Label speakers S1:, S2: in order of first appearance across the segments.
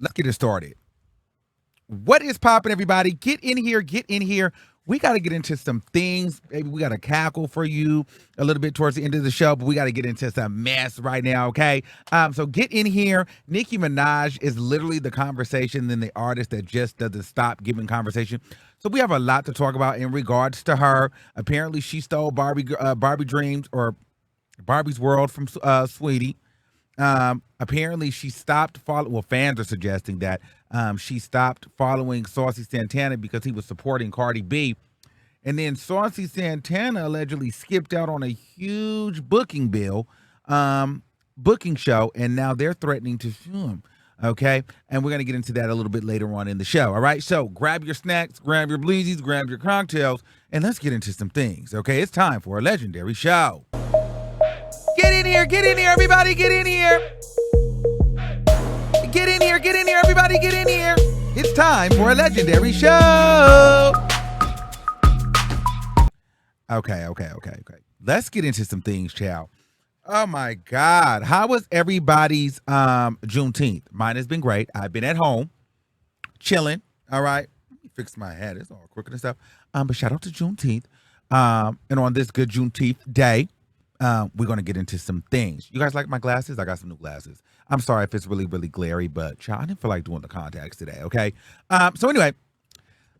S1: let's get it started. What is popping, everybody? Get in here, get in here. We got to get into some things. Maybe we got to cackle for you a little bit towards the end of the show, but we got to get into some mess right now, okay? So get in here. Nicki Minaj is literally the conversation, then the artist that just doesn't stop giving conversation. So we have a lot to talk about in regards to her. Apparently, she stole Barbie Dreams or Barbie's World from Sweetie. Apparently she stopped following. Well, fans are suggesting that she stopped following Saucy Santana because he was supporting Cardi B, and then Saucy Santana allegedly skipped out on a huge booking show, and now they're threatening to sue him. Okay, and we're gonna get into that a little bit later on in the show. All right, so grab your snacks, grab your bleezies, grab your cocktails, and let's get into some things. Okay, it's time for a legendary show. Get in here, everybody, get in here. Get in here, everybody, get in here. It's time for a legendary show. Okay. Let's get into some things, chow. Oh my God. How was everybody's Juneteenth? Mine has been great. I've been at home, chilling. All right. Let me fix my head. It's all crooked and stuff. But shout out to Juneteenth. And on this good Juneteenth day, we're going to get into some things. You guys like my glasses? I got some new glasses. I'm sorry if it's really, really glary, but child, I didn't feel like doing the contacts today, okay? So anyway,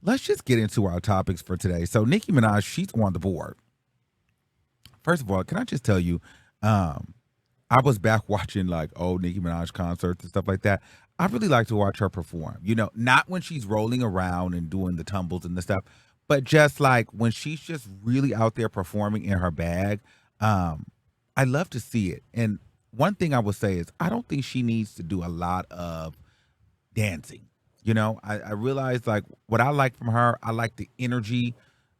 S1: let's just get into our topics for today. So Nicki Minaj, she's on the board. First of all, can I just tell you, I was back watching like old Nicki Minaj concerts and stuff like that. I really like to watch her perform. You know, not when she's rolling around and doing the tumbles and the stuff, but just like when she's just really out there performing in her bag. I love to see it. And one thing I would say is I don't think she needs to do a lot of dancing. You know, I realize like what I like from her, I like the energy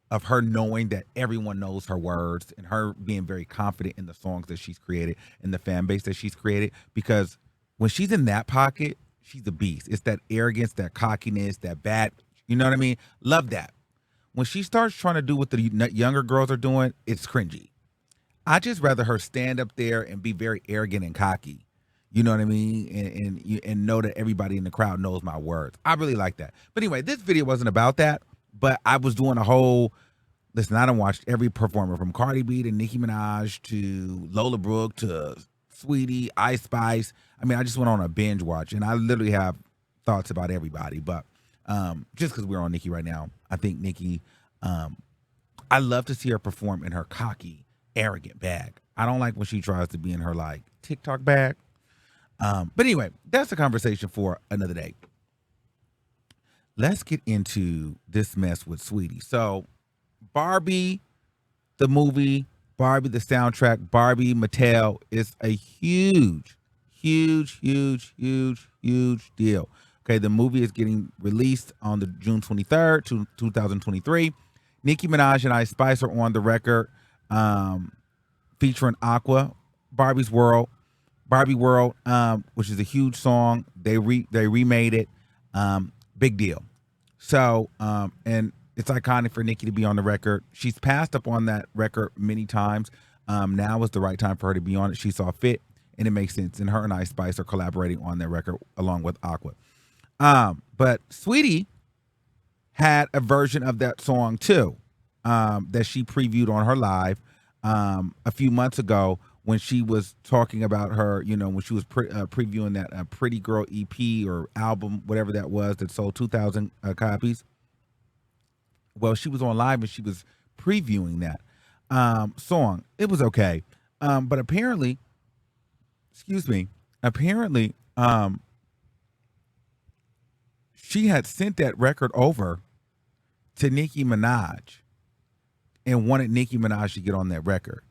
S1: of her knowing that everyone knows her words and her being very confident in the songs that she's created and the fan base that she's created. Because when she's in that pocket, she's a beast. It's that arrogance, that cockiness, that bad, you know what I mean? Love that. When she starts trying to do what the younger girls are doing, it's cringy. I just rather her stand up there and be very arrogant and cocky. You know what I mean? And know that everybody in the crowd knows my words. I really like that. But anyway, this video wasn't about that. But I was doing a whole, listen, I done watched every performer from Cardi B to Nicki Minaj to Lola Brooke to Sweetie, Ice Spice. I mean, I just went on a binge watch. And I literally have thoughts about everybody. But just because we're on Nicki right now, I think Nicki, I love to see her perform in her cocky, arrogant bag. I don't like when she tries to be in her like TikTok bag. But anyway, that's a conversation for another day. Let's get into this mess with Sweetie. So Barbie, the movie, Barbie, the soundtrack, Barbie, Mattel is a huge deal. Okay, the movie is getting released on the June 23rd, 2023. Nicki Minaj and Ice Spice are on the record. Featuring Aqua, Barbie World, which is a huge song. They remade it. Big deal. So, and it's iconic for Nicki to be on the record. She's passed up on that record many times. Now is the right time for her to be on it. She saw fit, and it makes sense. And her and Ice Spice are collaborating on that record along with Aqua. But Sweetie had a version of that song too, that she previewed on her live a few months ago when she was talking about her, you know, when she was previewing that Pretty Girl EP or album, whatever that was, that sold 2,000 copies. Well, she was on live and she was previewing that song. It was okay. But apparently, she had sent that record over to Nicki Minaj and wanted Nicki Minaj to get on that record.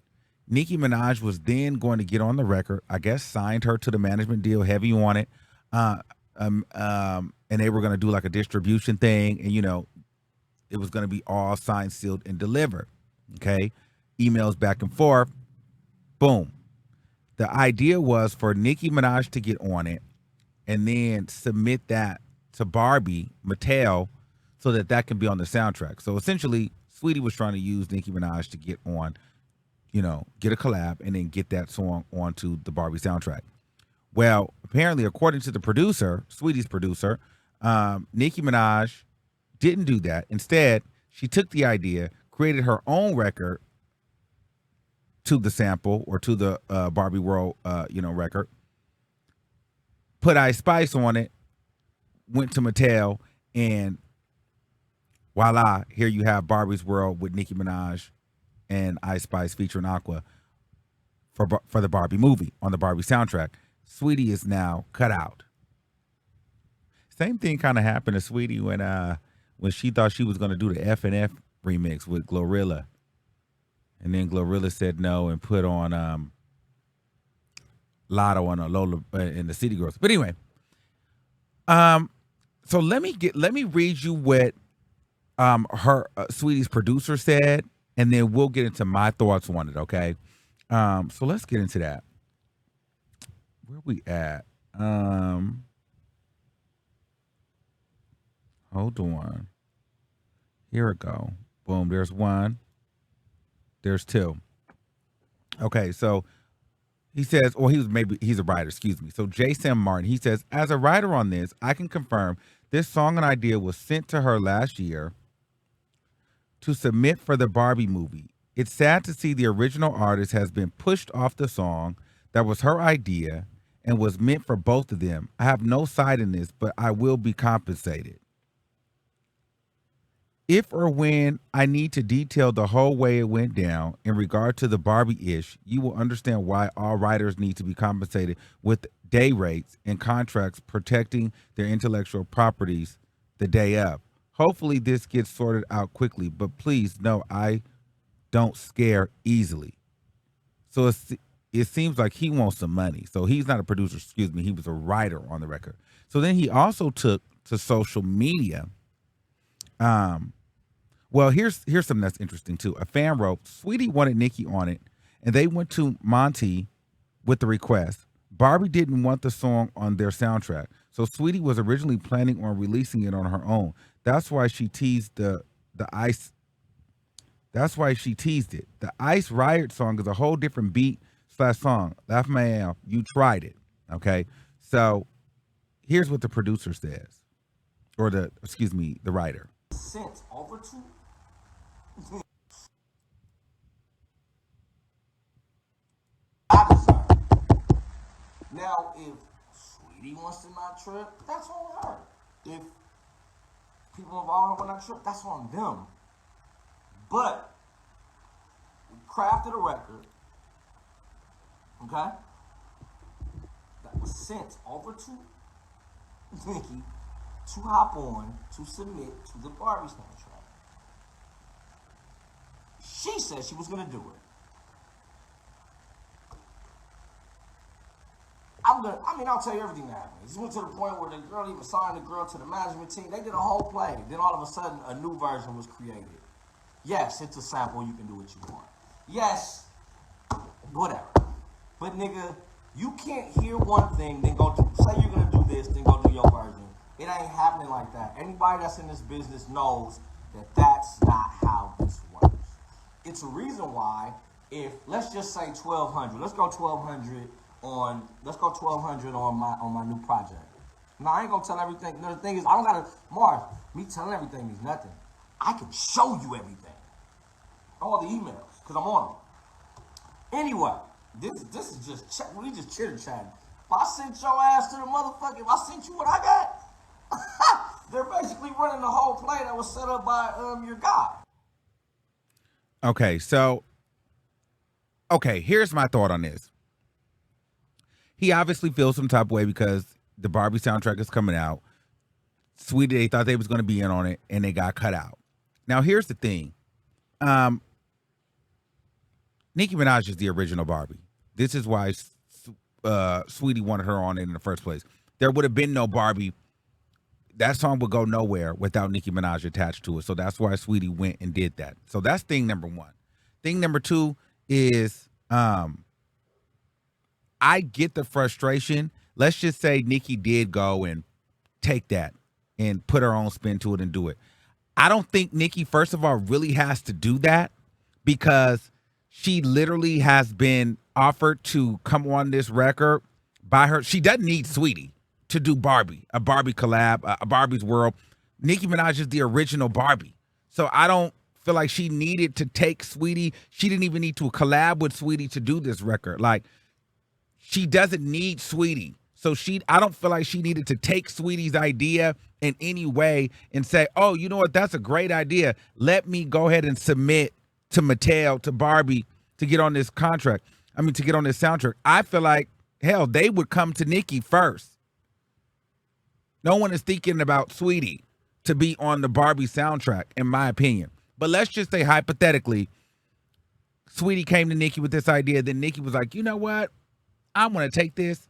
S1: Nicki Minaj was then going to get on the record, I guess signed her to the management deal, heavy on it. And they were going to do like a distribution thing. And, you know, it was going to be all signed, sealed, and delivered. Okay. Emails back and forth. Boom. The idea was for Nicki Minaj to get on it and then submit that to Barbie, Mattel, so that can be on the soundtrack. So essentially, Sweetie was trying to use Nicki Minaj to get on, you know, get a collab and then get that song onto the Barbie soundtrack. Well, apparently, according to the producer, Sweetie's producer, Nicki Minaj didn't do that. Instead, she took the idea, created her own record to the sample or to the Barbie World, record, put Ice Spice on it, went to Mattel, and voila, here you have Barbie's World with Nicki Minaj and Ice Spice featuring Aqua for the Barbie movie on the Barbie soundtrack. Sweetie is now cut out. Same thing kind of happened to Sweetie when she thought she was going to do the F&F remix with Glorilla. And then Glorilla said no and put on Lotto on a Lola in the City Girls. But anyway, so let me read you what her Sweetie's producer said, and then we'll get into my thoughts on it. Okay, so let's get into that. Where we at? Hold on. Here we go. Boom. There's one. There's two. Okay, so he says, or he's a writer, excuse me. So Jason Martin, he says, as a writer on this, I can confirm this song and idea was sent to her last year to submit for the Barbie movie. It's sad to see the original artist has been pushed off the song that was her idea and was meant for both of them. I have no side in this, but I will be compensated. If or when I need to detail the whole way it went down in regard to the Barbie-ish, you will understand why all writers need to be compensated with day rates and contracts protecting their intellectual properties the day of. Hopefully this gets sorted out quickly, but please know I don't scare easily. So it seems like he wants some money. So he's not a producer, excuse me, he was a writer on the record. So then he also took to social media. Well, here's something that's interesting too. A fan wrote, Sweetie wanted Nicki on it, and they went to Monty with the request. Barbie didn't want the song on their soundtrack, so Sweetie was originally planning on releasing it on her own. That's why she teased the Ice. That's why she teased it. The Ice Riot song is a whole different beat / song. Laugh my ass. You tried it. Okay. So here's what the producer says, or the writer.
S2: Sent over to I deserve. Now, if Sweetie wants to not trip, that's on her. If people involved want to trip, that's on them. But we crafted a record, okay, that was sent over to Nicki to hop on to submit to the Barbie soundtrack. She said she was going to do it. I'll tell you everything that happened. It went to the point where the girl even signed the girl to the management team. They did a whole play. Then all of a sudden, a new version was created. Yes, it's a sample. You can do what you want. Yes, whatever. But nigga, you can't hear one thing, then go say you're going to do this, then go do your version. It ain't happening like that. Anybody that's in this business knows that that's not how this works. It's a reason why, if let's just say 1,200, let's go 1,200 on my new project. Now I ain't gonna tell everything. No, the thing is, I don't gotta me telling everything means nothing. I can show you everything. All the emails, because I'm on it. Anyway, this is just we just chitter chatting. If I sent your ass to the motherfucker, if I sent you what I got, they're basically running the whole play that was set up by your guy.
S1: Okay, so here's my thought on this. He obviously feels some type of way because the Barbie soundtrack is coming out. Sweetie, they thought they was going to be in on it, and they got cut out. Now, here's the thing. Nicki Minaj is the original Barbie. This is why Sweetie wanted her on it in the first place. There would have been no Barbie. That song would go nowhere without Nicki Minaj attached to it. So that's why Sweetie went and did that. So that's thing number one. Thing number two is I get the frustration. Let's just say Nicki did go and take that and put her own spin to it and do it. I don't think Nicki, first of all, really has to do that because she literally has been offered to come on this record by her. She doesn't need Sweetie to do Barbie, a Barbie collab, a Barbie's World. Nicki Minaj is the original Barbie. So I don't feel like she needed to take Sweetie. She didn't even need to collab with Sweetie to do this record. Like, she doesn't need Sweetie. So I don't feel like she needed to take Sweetie's idea in any way and say, oh, you know what, that's a great idea. Let me go ahead and submit to Mattel, to Barbie, to get on this contract. I mean, to get on this soundtrack. I feel like, hell, they would come to Nicki first. No one is thinking about Sweetie to be on the Barbie soundtrack, in my opinion. But let's just say hypothetically, Sweetie came to Nicki with this idea. Then Nicki was like, you know what? I want to take this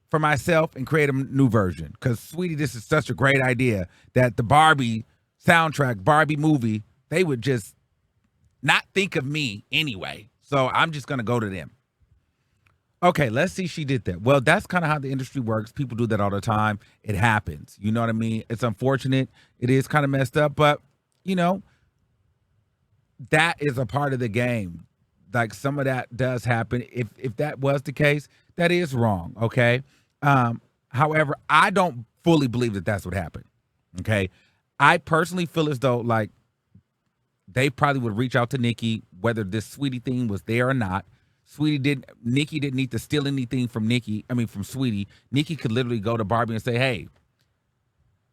S1: for myself and create a new version. Because, Sweetie, this is such a great idea that the Barbie soundtrack, Barbie movie, they would just not think of me anyway. So I'm just going to go to them. Okay, let's see, she did that. Well, that's kind of how the industry works. People do that all the time. It happens. You know what I mean? It's unfortunate. It is kind of messed up, but, you know, that is a part of the game. Like, some of that does happen. If that was the case, that is wrong, okay? However, I don't fully believe that that's what happened, okay? I personally feel as though, like, they probably would reach out to Nicki, whether this Sweetie thing was there or not. Nicki didn't need to steal anything from from Sweetie. Nicki could literally go to Barbie and say, hey,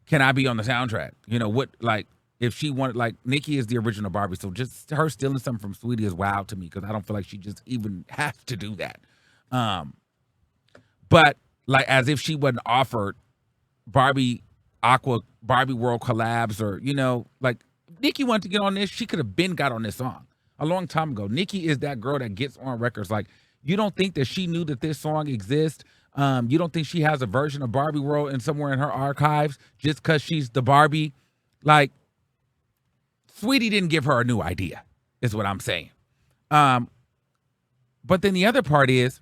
S1: can I be on the soundtrack? You know, what, like, if she wanted, like, Nicki is the original Barbie, so just her stealing something from Sweetie is wild to me, because I don't feel like she just even has to do that. But, like, as if she wasn't offered Barbie World collabs, or, you know, like, Nicki wanted to get on this, she could have got on this song a long time ago. Nicki is that girl that gets on records. Like, you don't think that she knew that this song exists? You don't think she has a version of Barbie World and somewhere in her archives just because she's the Barbie? Like, Sweetie didn't give her a new idea, is what I'm saying. But then the other part is,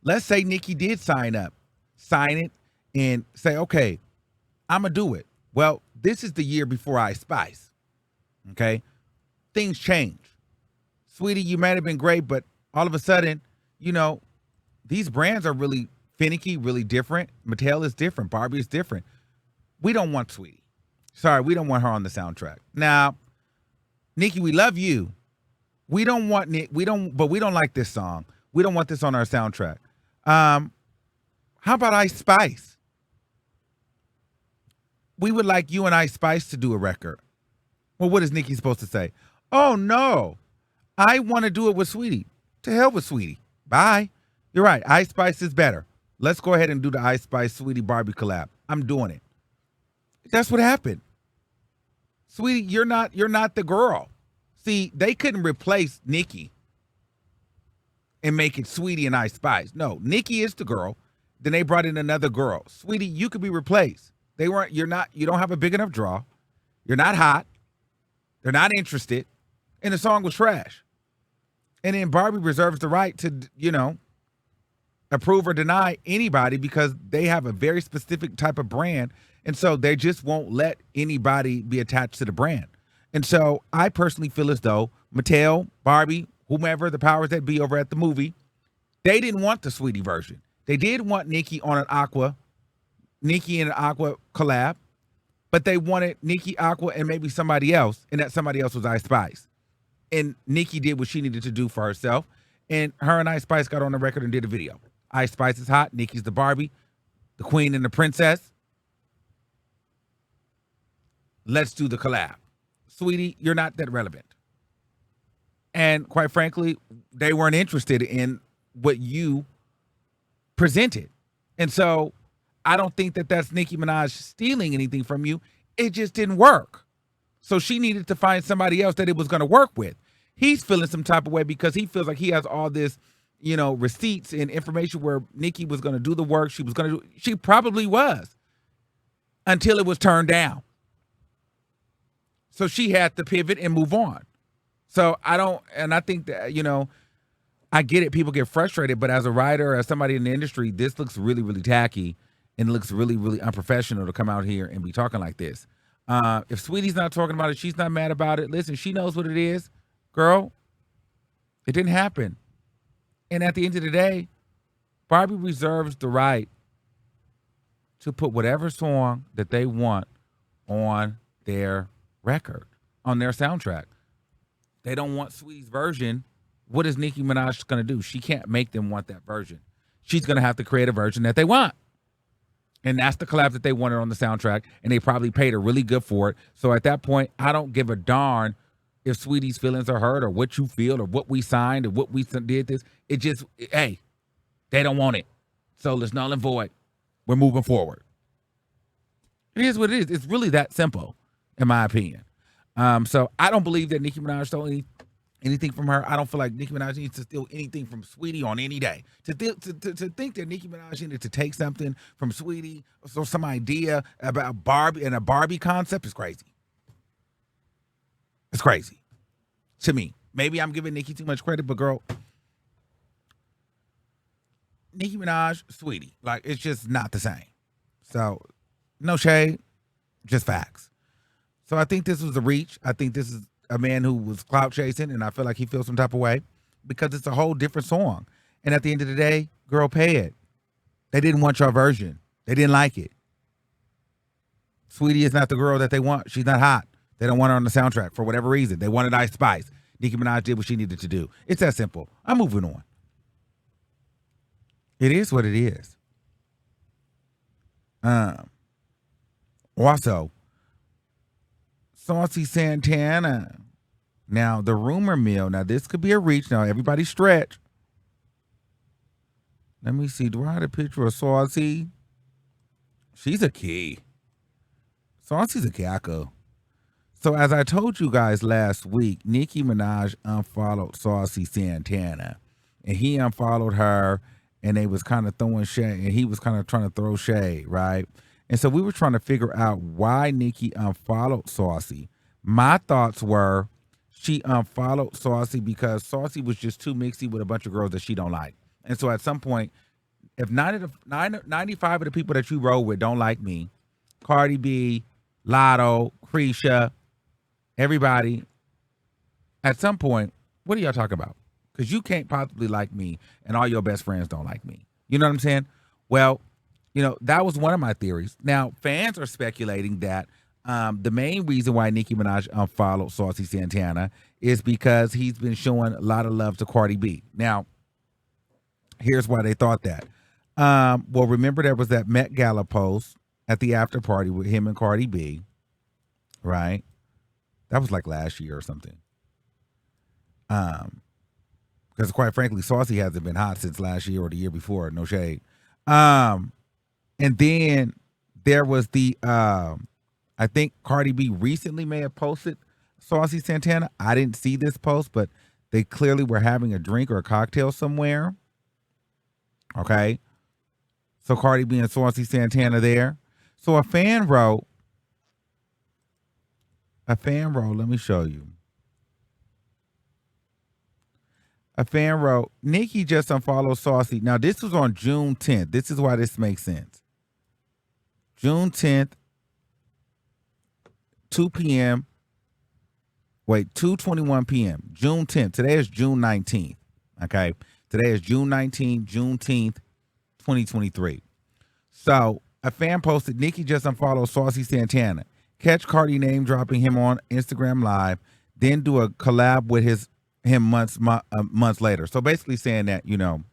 S1: let's say Nicki did sign it, and say, okay, I'm going to do it. Well, this is the year before Ice Spice, okay? Things change. Sweetie, you might have been great, but all of a sudden, you know, these brands are really finicky, really different. Mattel is different. Barbie is different. We don't want Sweetie. Sorry, we don't want her on the soundtrack. Now, Nicki, we love you. We don't like this song. We don't want this on our soundtrack. How about Ice Spice? We would like you and Ice Spice to do a record. Well, what is Nicki supposed to say? Oh, no, I want to do it with Sweetie. To hell with Sweetie. Bye. You're right. Ice Spice is better. Let's go ahead and do the Ice Spice Sweetie Barbie collab. I'm doing it. That's what happened. Sweetie, you're not the girl. See, they couldn't replace Nicki and make it Sweetie and Ice Spice. No, Nicki is the girl. Then they brought in another girl. Sweetie, you could be replaced. You don't have a big enough draw. You're not hot. They're not interested. And the song was trash. And then Barbie reserves the right to, you know, approve or deny anybody, because they have a very specific type of brand. And so they just won't let anybody be attached to the brand. And so I personally feel as though Mattel, Barbie, whomever the powers that be over at the movie, they didn't want the Sweetie version. They did want Nicki and an Aqua collab, but they wanted Nicki, Aqua, and maybe somebody else, and that somebody else was Ice Spice. And Nicki did what she needed to do for herself, and her and Ice Spice got on the record and did a video. Ice Spice is hot, Nicki's the Barbie, the queen and the princess. Let's do the collab. Sweetie, you're not that relevant. And quite frankly, they weren't interested in what you presented. And so I don't think that that's Nicki Minaj stealing anything from you. It just didn't work. So she needed to find somebody else that it was going to work with. He's feeling some type of way because he feels like he has all this, you know, receipts and information where Nicki was going to do the work. She probably was, until it was turned down. So she had to pivot and move on. So I think that, you know, I get it. People get frustrated, but as a writer, as somebody in the industry, this looks really, really tacky, and it looks really, really unprofessional to come out here and be talking like this. If Sweetie's not talking about it, she's not mad about it. Listen, she knows what it is. Girl, it didn't happen. And at the end of the day, Barbie reserves the right to put whatever song that they want on their record, on their soundtrack. They don't want Sweetie's version. What is Nicki Minaj going to do? She can't make them want that version. She's going to have to create a version that they want. And that's the collab that they wanted on the soundtrack, and they probably paid her really good for it. So at that point, I don't give a darn if Sweetie's feelings are hurt or what you feel or what we signed or what we did this. It just, hey, they don't want it. So it's null and void. We're moving forward. It is what it is. It's really that simple, in my opinion. So I don't believe that Nicki Minaj stole anything from her. I don't feel like Nicki Minaj needs to steal anything from Sweetie on any day. To think that Nicki Minaj needed to take something from Sweetie or some idea about Barbie and a Barbie concept is crazy. It's crazy to me. Maybe I'm giving Nicki too much credit, but girl, Nicki Minaj, Sweetie, like it's just not the same. So no shade, just facts. So I think this was a reach. I think this is a man who was clout chasing, and I feel like he feels some type of way because it's a whole different song. And at the end of the day, girl, pay it. They didn't want your version. They didn't like it. Sweetie is not the girl that they want. She's not hot. They don't want her on the soundtrack for whatever reason. They wanted Ice Spice. Nicki Minaj did what she needed to do. It's that simple. I'm moving on. It is what it is. Also, Saucy Santana. Now, the rumor mill. Now, this could be a reach. Now, everybody stretch. Let me see. Do I have a picture of Saucy? She's a key. Saucy's a cackle. So, as I told you guys last week, Nicki Minaj unfollowed Saucy Santana. And he unfollowed her, and they was kind of throwing shade. And he was kind of trying to throw shade, right? And so we were trying to figure out why Nicki unfollowed Saucy. My thoughts were she unfollowed Saucy because Saucy was just too mixy with a bunch of girls that she don't like. And so at some point, if 95 of the people that you roll with don't like me, Cardi B, Lotto, Krisha, everybody, at some point, what are y'all talking about? Because you can't possibly like me and all your best friends don't like me. You know what I'm saying? Well, you know, that was one of my theories. Now, fans are speculating that the main reason why Nicki Minaj unfollowed Saucy Santana is because he's been showing a lot of love to Cardi B. Now, here's why they thought that. Well, remember there was that Met Gala post at the after party with him and Cardi B, right? That was like last year or something. Because quite frankly, Saucy hasn't been hot since last year or the year before. No shade. And then there was the, I think Cardi B recently may have posted Saucy Santana. I didn't see this post, but they clearly were having a drink or a cocktail somewhere. Okay. So Cardi B and Saucy Santana there. So a fan wrote, let me show you. A fan wrote, Nicki just unfollowed Saucy. Now, this was on June 10th. This is why this makes sense. June 10th, 2 p.m. Wait, 2:21 p.m. June 10th. Today is June 19th. Okay. Today is June 19th, Juneteenth, 2023. So, a fan posted, Nicki just unfollowed Saucy Santana. Catch Cardi name dropping him on Instagram Live, then do a collab with him months later. So basically saying that, you know,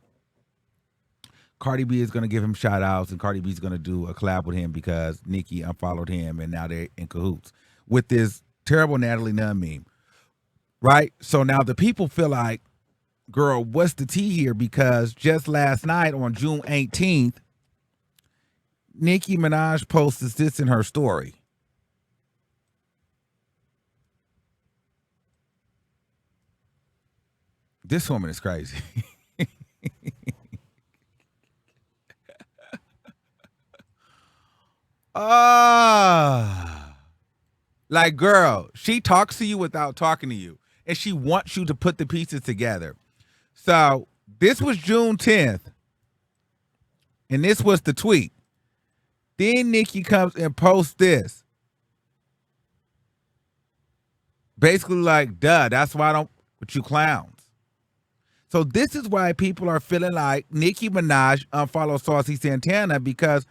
S1: Cardi B is going to give him shout outs and Cardi B is going to do a collab with him because Nicki unfollowed him and now they're in cahoots with this terrible Natalie Nunn meme. Right? So now the people feel like, girl, what's the tea here? Because just last night on June 18th, Nicki Minaj posted this in her story. This woman is crazy. Like, girl, she talks to you without talking to you. And she wants you to put the pieces together. So this was June 10th. And this was the tweet. Then Nicki comes and posts this. Basically like, duh, that's why I don't with you clowns. So this is why people are feeling like Nicki Minaj unfollow Saucy Santana, because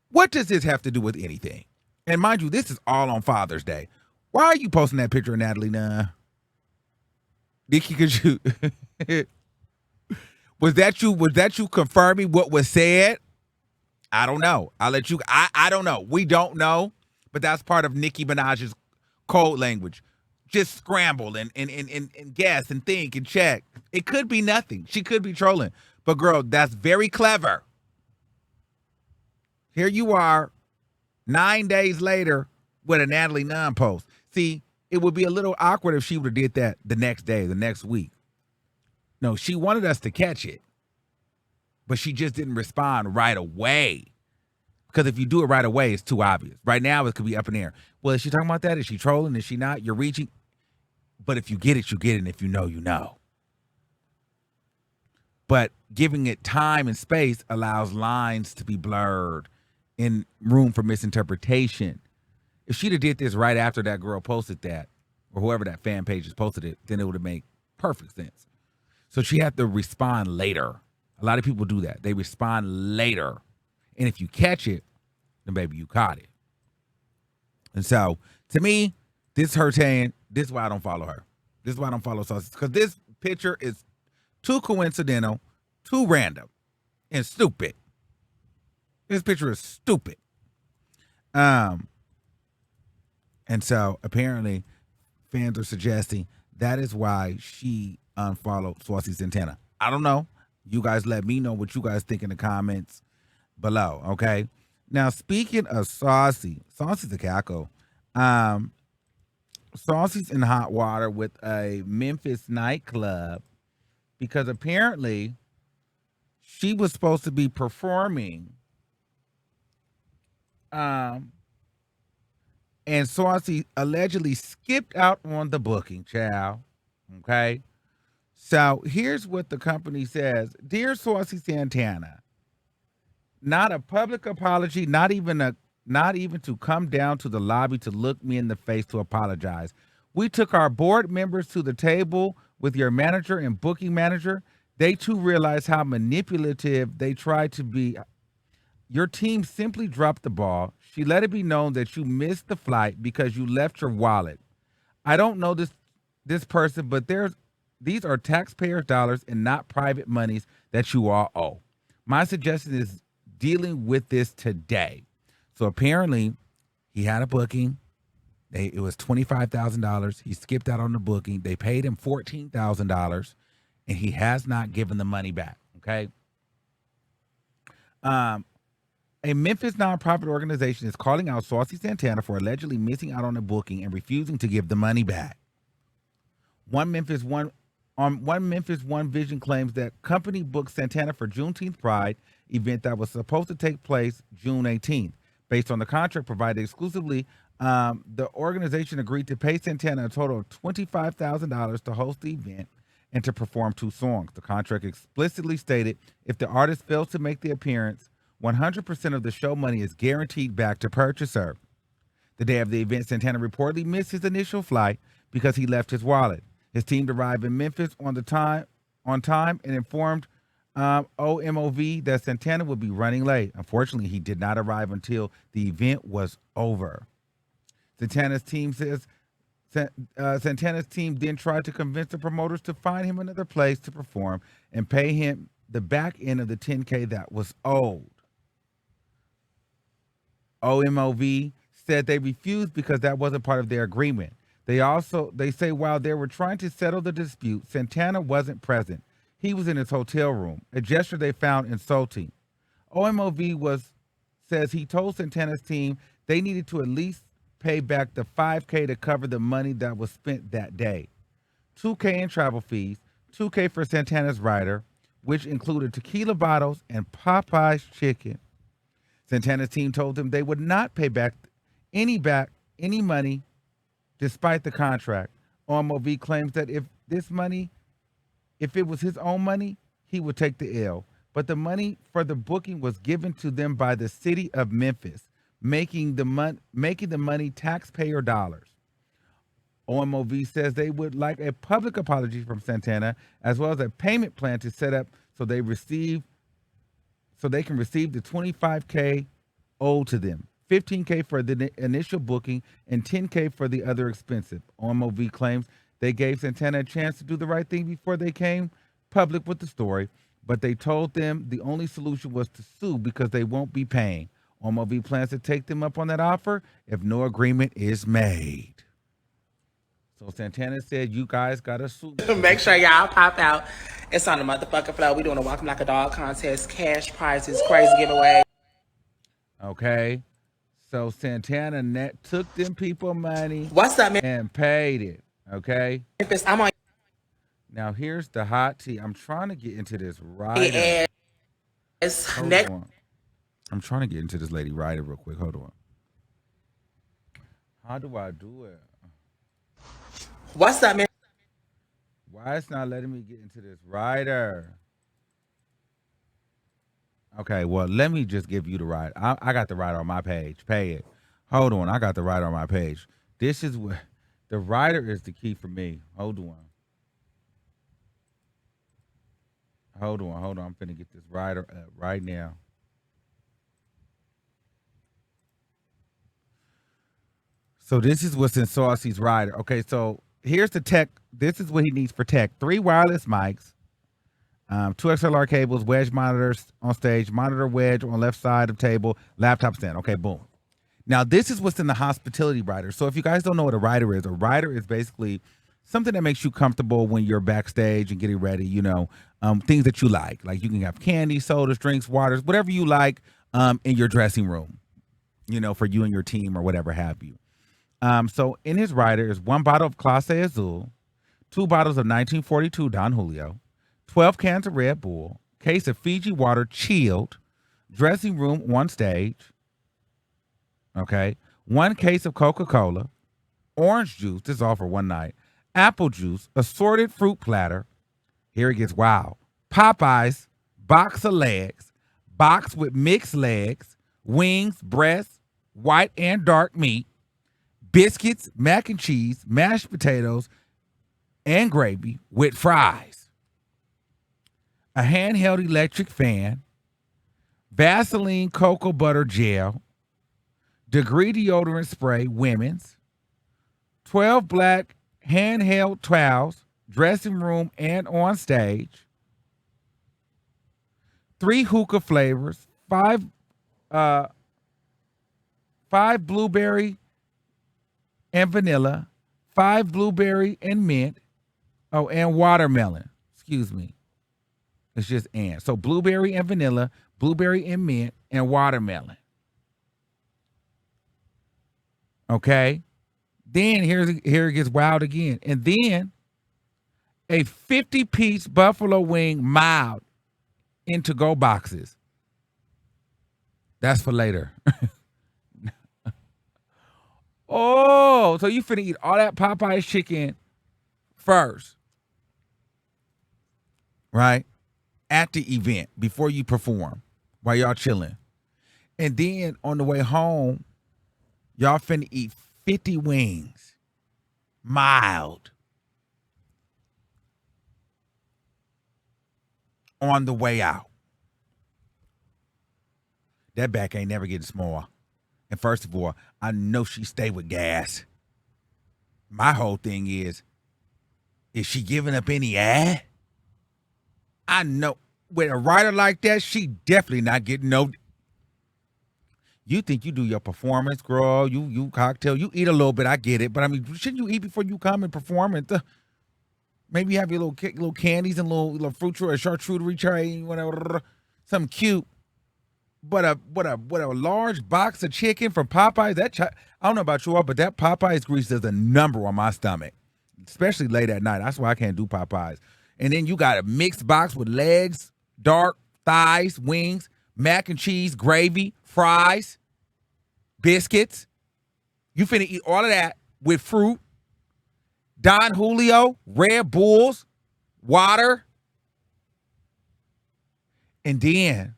S1: what does this have to do with anything? And mind you, this is all on Father's Day. Why are you posting that picture of Natalie Nunn? Nicki, could you was that you confirming what was said? I don't know. I'll let you. I don't know. We don't know, but that's part of Nicki Minaj's code language. Just scramble and guess and think and check. It could be nothing. She could be trolling. But girl, that's very clever. Here you are 9 days later with a Natalie Nunn post. See, it would be a little awkward if she would have did that the next day, the next week. No, she wanted us to catch it, but she just didn't respond right away. Because if you do it right away, it's too obvious. Right now, it could be up in the air. Well, is she talking about that? Is she trolling? Is she not? You're reaching. But if you get it, you get it. And if you know, you know. But giving it time and space allows lines to be blurred and room for misinterpretation. If she'd have did this right after that girl posted that, or whoever that fan page has posted it, then it would have made perfect sense. So she had to respond later. A lot of people do that. They respond later. And if you catch it, then baby, you caught it. And so, to me, this is her saying, this is why I don't follow her. This is why I don't follow Saucy. Because this picture is too coincidental, too random, and stupid. This picture is stupid. And so, apparently, fans are suggesting that is why she unfollowed Saucy Santana. I don't know. You guys let me know what you guys think in the comments below, okay? Now, speaking of Saucy, Saucy's a cackle. Saucy's in hot water with a Memphis nightclub because apparently she was supposed to be performing and Saucy allegedly skipped out on the booking, child. Okay? So here's what the company says. Dear Saucy Santana, not a public apology, not even to come down to the lobby to look me in the face to apologize. We took our board members to the table with your manager and booking manager. They too realized how manipulative they tried to be. Your team simply dropped the ball. She let it be known that you missed the flight because you left your wallet. I don't know this person, but these are taxpayers' dollars and not private monies that you all owe. My suggestion is dealing with this today. So apparently, he had a booking. It was $25,000. He skipped out on the booking. They paid him $14,000, and he has not given the money back. Okay. A Memphis nonprofit organization is calling out Saucy Santana for allegedly missing out on a booking and refusing to give the money back. One Memphis One Vision claims that company booked Santana for Juneteenth Pride event that was supposed to take place June 18th. Based on the contract provided exclusively, the organization agreed to pay Santana a total of $25,000 to host the event and to perform 2 songs. The contract explicitly stated if the artist fails to make the appearance, 100% of the show money is guaranteed back to purchaser. The day of the event, Santana reportedly missed his initial flight because he left his wallet. His team arrived in Memphis on time and informed OMOV that Santana would be running late. Unfortunately, he did not arrive until the event was over. Santana's team says Santana's team then tried to convince the promoters to find him another place to perform and pay him the back end of the $10K that was owed. OMOV said they refused because that wasn't part of their agreement. They say while they were trying to settle the dispute, Santana wasn't present. He was in his hotel room, a gesture they found insulting. OMOV says he told Santana's team they needed to at least pay back the $5K to cover the money that was spent that day. $2K in travel fees, $2K for Santana's rider, which included tequila bottles and Popeye's chicken. Santana's team told him they would not pay back any money despite the contract. OMOV claims that if it was his own money, he would take the L. But the money for the booking was given to them by the city of Memphis, making the money taxpayer dollars. OMOV says they would like a public apology from Santana, as well as a payment plan to set up so they can receive the 25K owed to them, 15K for the initial booking, and 10K for the other expensive. OMOV claims they gave Santana a chance to do the right thing before they came public with the story, but they told them the only solution was to sue because they won't be paying. OMOV plans to take them up on that offer if no agreement is made. So Santana said, you guys got to sue.
S3: Make sure y'all pop out. It's on the motherfucking floor. We doing a Walk 'em Like a Dog contest, cash prizes, crazy giveaway.
S1: Okay. So Santana took them people money.
S3: What's up, man?
S1: And paid it. Okay.
S3: I'm on.
S1: Now here's the hot tea. I'm trying to get into this rider. Hold on. I'm trying to get into this lady rider real quick. Hold on. How do I do it?
S3: What's up, man?
S1: Why it's not letting me get into this rider? Okay, well, let me just give you the rider. I got the rider on my page. Pay it. Hold on. I got the rider on my page. This is what the rider is the key for me. Hold on. Hold on. I'm finna get this rider up right now. So this is what's in Saucy's rider. Okay, so here's the tech. This is what he needs for tech. 3 wireless mics, 2 XLR cables, wedge monitors on stage, monitor wedge on left side of table, laptop stand. Okay, boom. Now, this is what's in the hospitality rider. So if you guys don't know what a rider is basically something that makes you comfortable when you're backstage and getting ready, things that you like. Like you can have candy, sodas, drinks, waters, whatever you like in your dressing room, for you and your team or whatever have you. So in his rider is 1 bottle of Clase Azul, 2 bottles of 1942 Don Julio, 12 cans of Red Bull, case of Fiji water chilled, dressing room on stage, okay, 1 case of Coca-Cola, orange juice, this is all for one night, apple juice, assorted fruit platter, here it gets wild, Popeyes, box of legs, box with mixed legs, wings, breasts, white and dark meat, biscuits, mac and cheese, mashed potatoes, and gravy with fries, a handheld electric fan, Vaseline cocoa butter gel, Degree deodorant spray, women's, 12 black handheld towels, dressing room and on stage, 3 hookah flavors, 5 blueberry and vanilla, 5 blueberry and mint, and watermelon. Excuse me. It's just and. So blueberry and vanilla, blueberry and mint, and watermelon. Okay? Then here it gets wild again. And then a 50-piece buffalo wing mild in to-go boxes. That's for later. Oh, so you finna eat all that Popeye's chicken first, right? At the event, before you perform, while y'all chilling. And then on the way home, y'all finna eat 50 wings, mild, on the way out. That back ain't never getting small. And first of all, I know she stay with gas. My whole thing is she giving up any ad? I know with a writer like that, she definitely not getting no. You think you do your performance, girl, you cocktail, you eat a little bit, I get it. But I mean, shouldn't you eat before you come and perform? And maybe have your little candies and little fruit tray, a charcuterie tray, whatever, something cute. But a large box of chicken from Popeyes, I don't know about you all, but that Popeyes grease does a number on my stomach, especially late at night. That's why I can't do Popeyes. And then you got a mixed box with legs, dark thighs, wings, mac and cheese, gravy, fries, biscuits. You finna eat all of that with fruit, Don Julio, Red Bulls, water, and then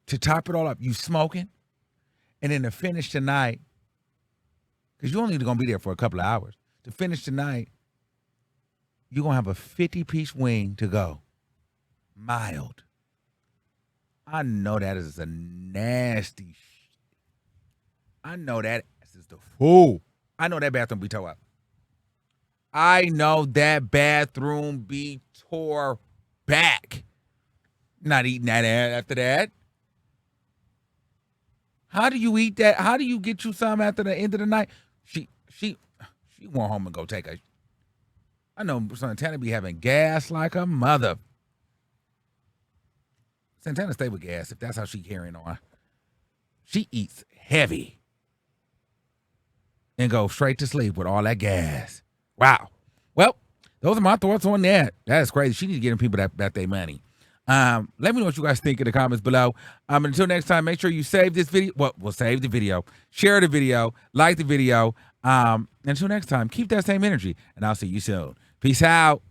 S1: to top it all up, you smoking, and then to finish the night, because you're only going to be there for a couple of hours. To finish tonight, you're going to have a 50-piece wing to go. Mild. I know that is a nasty I know that ass is the fool. I know that bathroom be tore up. I know that bathroom be tore back. Not eating that ass after that. How do you eat that? How do you get you some after the end of the night? She went home and go take a. I know Santana be having gas like a mother. Santana stay with gas if that's how she carrying on. She eats heavy and go straight to sleep with all that gas. Wow. Well, those are my thoughts on that. That is crazy. She need to get them people that they money. Let me know what you guys think in the comments below. Until next time, make sure you save this video. Well, save the video, share the video, like the video. Until next time, keep that same energy, and I'll see you soon. Peace out.